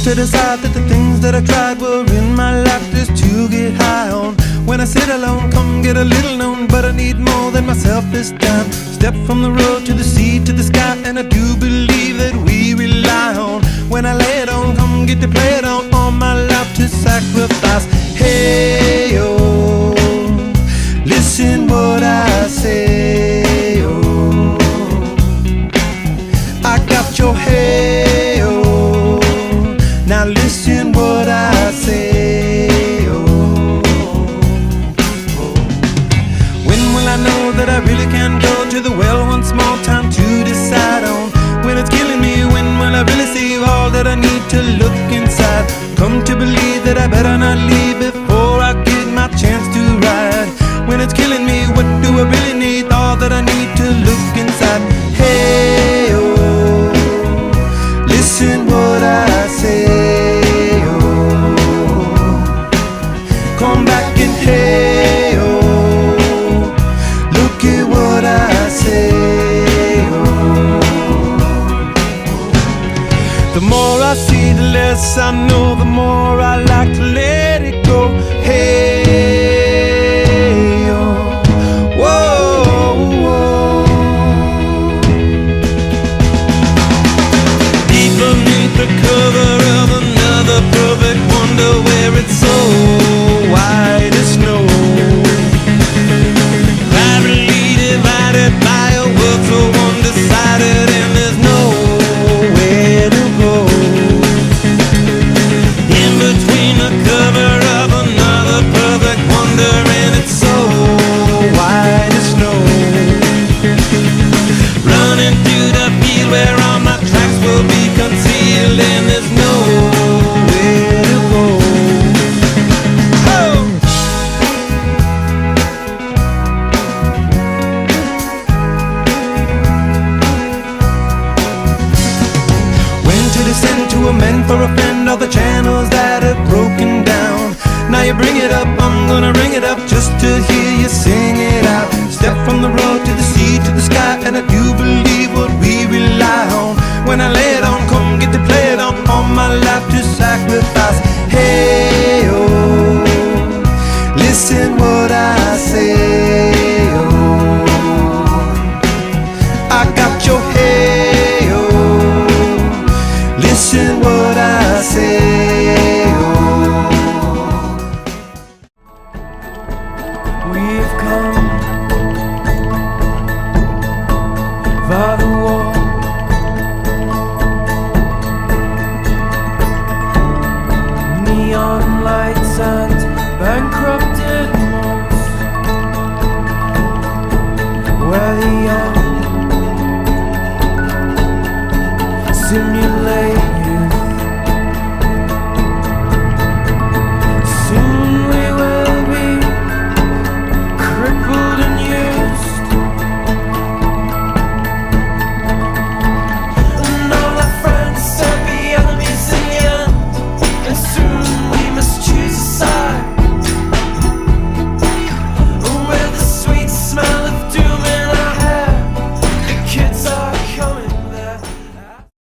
to decide that the things that I tried were in my life just to get high on. When I sit alone, come get a little known, but I need more than myself this time. Step from the road to the sea to the sky, and I do believe that we rely on. When I lay it on, come get to play it on, all my life to sacrifice. Hey, oh, listen what I say, oh, I got your hey, oh, now listen what I say, oh, when will I know that I really can go to the well one small time to decide on? When it's killing me, when will I really see all that I need to look inside? Come to believe that I better not leave before I get my chance to ride. When it's killing me, what do I really need? All that I need to look inside. Hey, oh, listen what I say, oh, come back and hey, oh, look at what I say, oh. The more I see, the less I know, the more I like to let it go. Hey, oh, whoa, whoa. Deep beneath the cover of another perfect wonder, where it's so white as snow, privately divided by a world so undecided, and there's nowhere to go. In between the cover of another perfect wonder, and it's so white as snow, running through the field where all my tracks will be concealed, and there's nowhere to go. Oh! When to descend, to amend, for a friend, all the channels that have broken down. Now you bring it up, I'm gonna ring it up just to hear you sing it out. Step from the road to the sea to the sky, and I do believe what we rely on. When I lay it on, come get to play it on, all my life to sacrifice. Hey, oh, listen what I say, oh, I got your hey, oh, listen what I say, oh. We've come by the wall, neon lights and bankrupted malls, where the young simulate